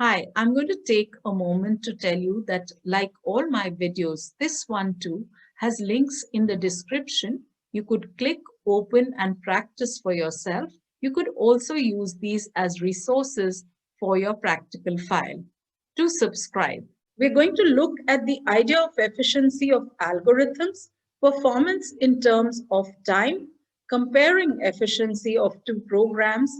Hi, I'm going to take a moment to tell you that, like all my videos, this one too has links in the description. You could click, open, and practice for yourself. You could also use these as resources for your practical file. To subscribe, we're going to look at the idea of efficiency of algorithms, performance in terms of time, comparing efficiency of two programs,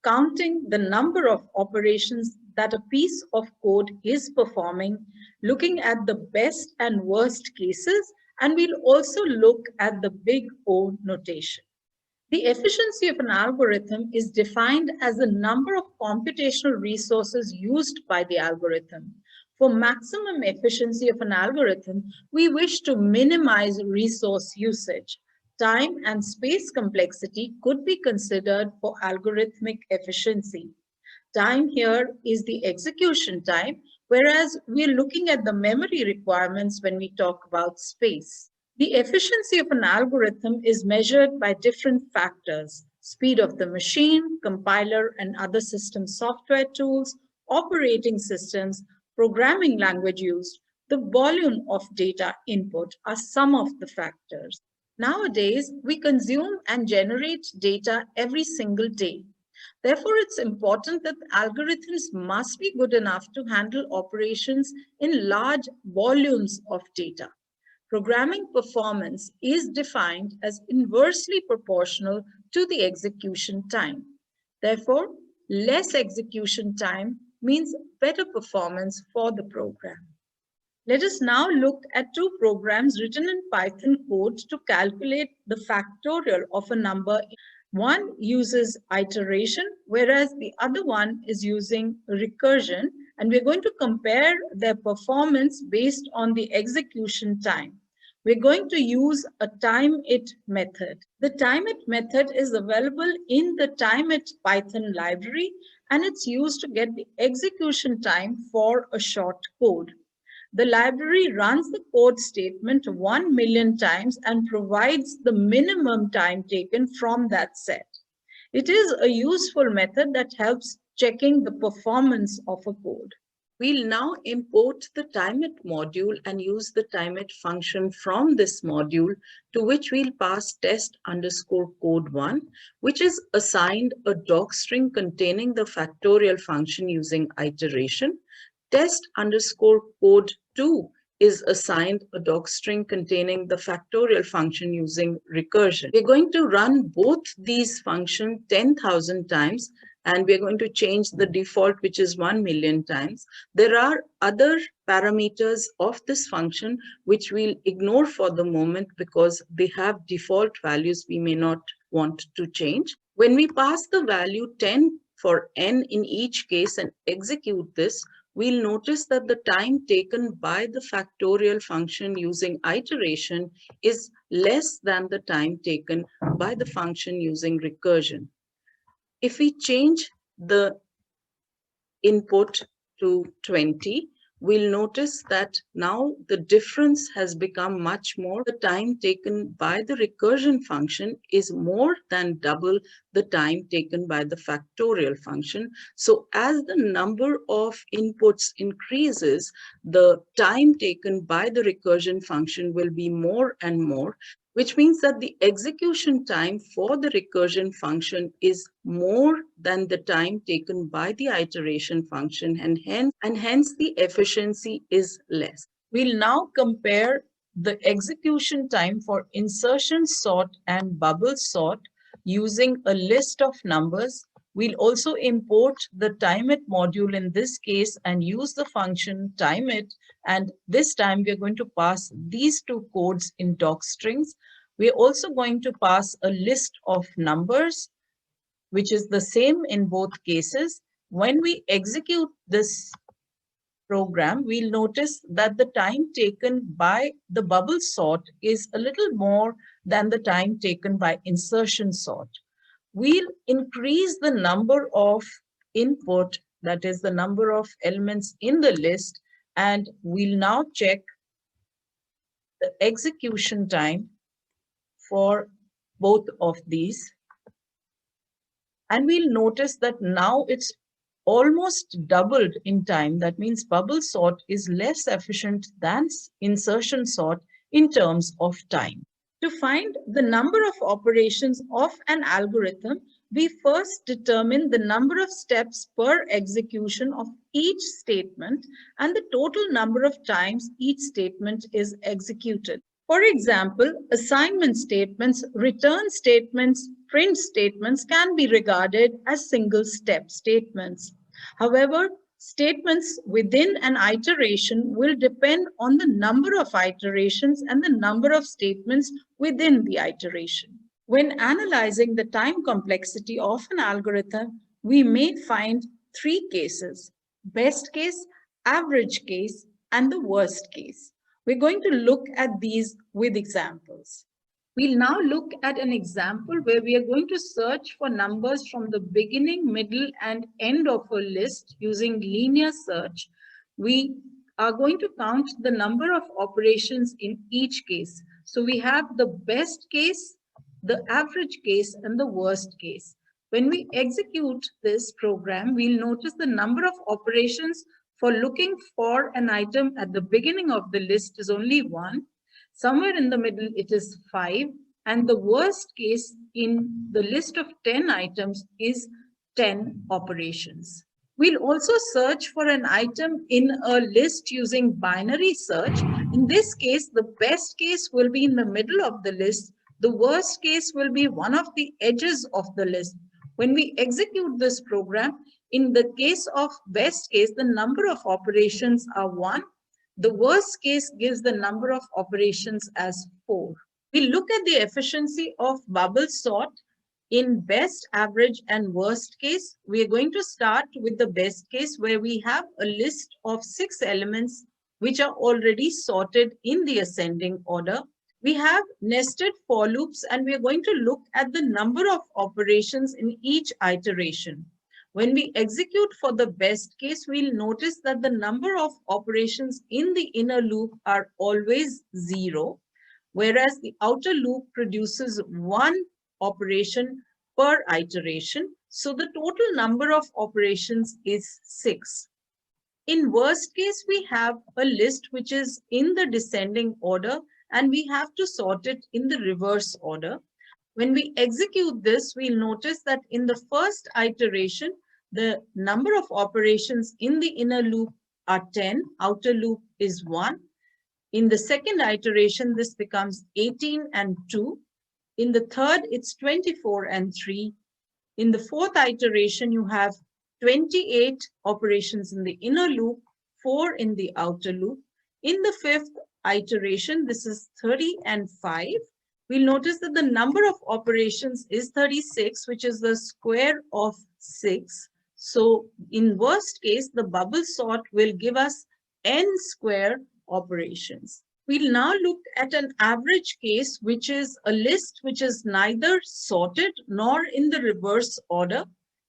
counting the number of operations that a piece of code is performing, looking at the best and worst cases, and we'll also look at the big O notation. The efficiency of an algorithm is defined as the number of computational resources used by the algorithm. For maximum efficiency of an algorithm, we wish to minimize resource usage. Time and space complexity could be considered for algorithmic efficiency. Time here is the execution time, whereas we're looking at the memory requirements when we talk about space. The efficiency of an algorithm is measured by different factors: speed of the machine, compiler and other system software tools, operating systems, programming language used, the volume of data input are some of the factors. Nowadays, we consume and generate data every single day. Therefore, it's important that algorithms must be good enough to handle operations in large volumes of data. Programming performance is defined as inversely proportional to the execution time. Therefore, less execution time means better performance for the program. Let us now look at two programs written in Python code to calculate the factorial of a number. One uses iteration, whereas the other one is using recursion, and we're going to compare their performance based on the execution time. We're going to use a time it method. The time it method is available in the time it Python library, and it's used to get the execution time for a short code. The library runs the code statement 1 million times and provides the minimum time taken from that set. It is a useful method that helps checking the performance of a code. We'll now import the timeIt module and use the timeIt function from this module, to which we'll pass test underscore code1, which is assigned a docstring containing the factorial function using iteration. Test underscore code2 is assigned a docstring containing the factorial function using recursion. We're going to run both these functions 10,000 times, and we're going to change the default, which is 1 million times. There are other parameters of this function which we'll ignore for the moment because they have default values we may not want to change. When we pass the value 10 for n in each case and execute this, we'll notice that the time taken by the factorial function using iteration is less than the time taken by the function using recursion. If we change the input to 20, we'll notice that now the difference has become much more. The time taken by the recursion function is more than double the time taken by the factorial function. So as the number of inputs increases, the time taken by the recursion function will be more and more, which means that the execution time for the recursion function is more than the time taken by the iteration function, and hence the efficiency is less. We'll now compare the execution time for insertion sort and bubble sort using a list of numbers. We'll also import the timeIt module in this case and use the function timeIt. And this time we're going to pass these two codes in docstrings. We're also going to pass a list of numbers, which is the same in both cases. When we execute this program, we'll notice that the time taken by the bubble sort is a little more than the time taken by insertion sort. We'll increase the number of input, that is the number of elements in the list, and we'll now check the execution time for both of these. And we'll notice that now it's almost doubled in time. That means bubble sort is less efficient than insertion sort in terms of time. To find the number of operations of an algorithm, we first determine the number of steps per execution of each statement and the total number of times each statement is executed. For example, assignment statements, return statements, print statements can be regarded as single-step statements. However, statements within an iteration will depend on the number of iterations and the number of statements within the iteration. When analyzing the time complexity of an algorithm, we may find three cases: best case, average case, and the worst case. We're going to look at these with examples. We'll now look at an example where we are going to search for numbers from the beginning, middle, and end of a list using linear search. We are going to count the number of operations in each case. So we have the best case, the average case, and the worst case. When we execute this program, we'll notice the number of operations for looking for an item at the beginning of the list is only 1. Somewhere in the middle, it is 5. And the worst case in the list of 10 items is 10 operations. We'll also search for an item in a list using binary search. In this case, the best case will be in the middle of the list. The worst case will be one of the edges of the list. When we execute this program, in the case of best case, the number of operations are 1. The worst case gives the number of operations as 4. We look at the efficiency of bubble sort in best, average, and worst case. We are going to start with the best case where we have a list of 6 elements which are already sorted in the ascending order. We have nested for loops and we are going to look at the number of operations in each iteration. When we execute for the best case, we'll notice that the number of operations in the inner loop are always 0, whereas the outer loop produces 1 operation per iteration. So the total number of operations is 6. In worst case, we have a list which is in the descending order and we have to sort it in the reverse order. When we execute this, we'll notice that in the first iteration, the number of operations in the inner loop are 10, outer loop is 1. In the second iteration, this becomes 18 and 2. In the third, it's 24 and 3. In the fourth iteration, you have 28 operations in the inner loop, 4 in the outer loop. In the fifth iteration, this is 30 and 5. We'll notice that the number of operations is 36, which is the square of 6. So in worst case, the bubble sort will give us n square operations. We'll now look at an average case, which is a list which is neither sorted nor in the reverse order.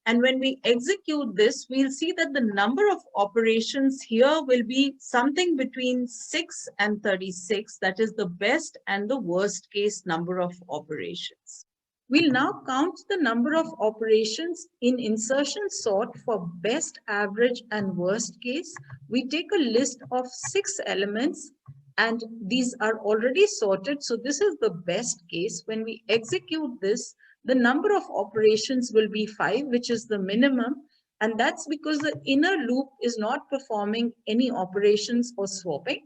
And when we execute this, we'll see that the number of operations here will be something between 6 and 36. That is the best and the worst case number of operations. We'll now count the number of operations in insertion sort for best, average, and worst case. We take a list of 6 elements and these are already sorted. So this is the best case. When we execute this, the number of operations will be 5, which is the minimum. And that's because the inner loop is not performing any operations or swapping.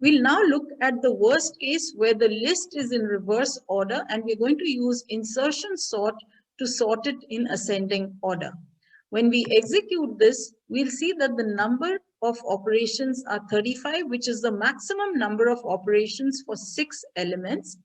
We'll now look at the worst case where the list is in reverse order and we're going to use insertion sort to sort it in ascending order. When we execute this, we'll see that the number of operations are 35, which is the maximum number of operations for 6 elements.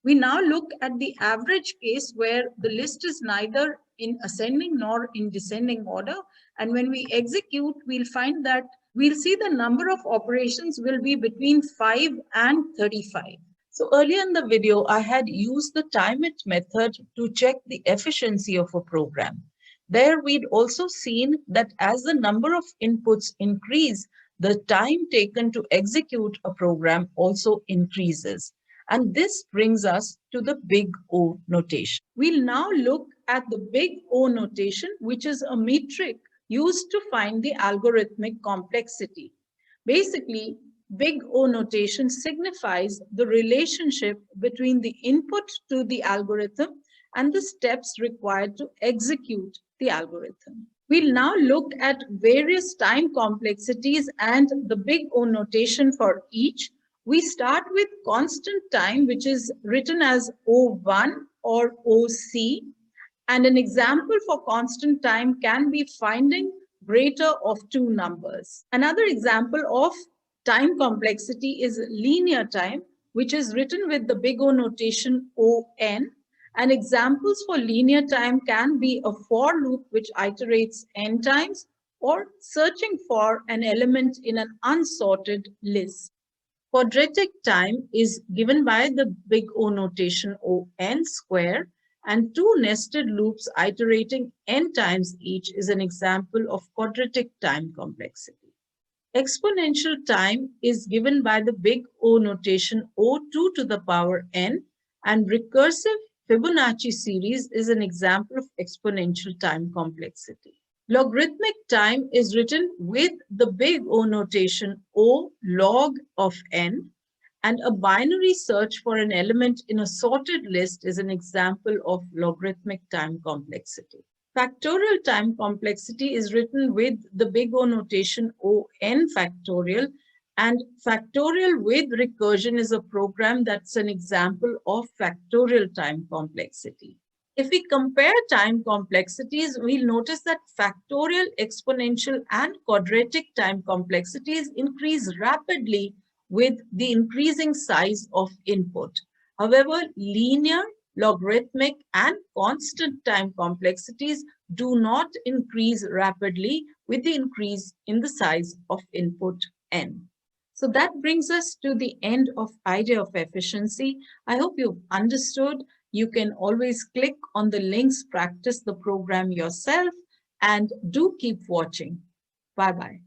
We now look at the average case where the list is neither in ascending nor in descending order. And when we execute, we'll find that we'll see the number of operations will be between 5 and 35. So earlier in the video, I had used the time it method to check the efficiency of a program. There we'd also seen that as the number of inputs increase, the time taken to execute a program also increases. And this brings us to the big O notation. We'll now look at the big O notation, which is a metric used to find the algorithmic complexity. Basically, big O notation signifies the relationship between the input to the algorithm and the steps required to execute the algorithm. We'll now look at various time complexities and the big O notation for each. We start with constant time, which is written as O1 or OC. And an example for constant time can be finding greater of two numbers. Another example of time complexity is linear time, which is written with the big O notation ON. And examples for linear time can be a for loop which iterates n times, or searching for an element in an unsorted list. Quadratic time is given by the big O notation ON square, and two nested loops iterating n times each is an example of quadratic time complexity. Exponential time is given by the big O notation O2 to the power n, and recursive Fibonacci series is an example of exponential time complexity. Logarithmic time is written with the big O notation O log of n, and a binary search for an element in a sorted list is an example of logarithmic time complexity. Factorial time complexity is written with the big O notation ON factorial, and factorial with recursion is a program that's an example of factorial time complexity. If we compare time complexities, we'll notice that factorial, exponential, and quadratic time complexities increase rapidly with the increasing size of input. However, linear, logarithmic, and constant time complexities do not increase rapidly with the increase in the size of input n. So that brings us to the end of idea of efficiency. I hope you've understood. You can always click on the links, practice the program yourself, and do keep watching. Bye-bye.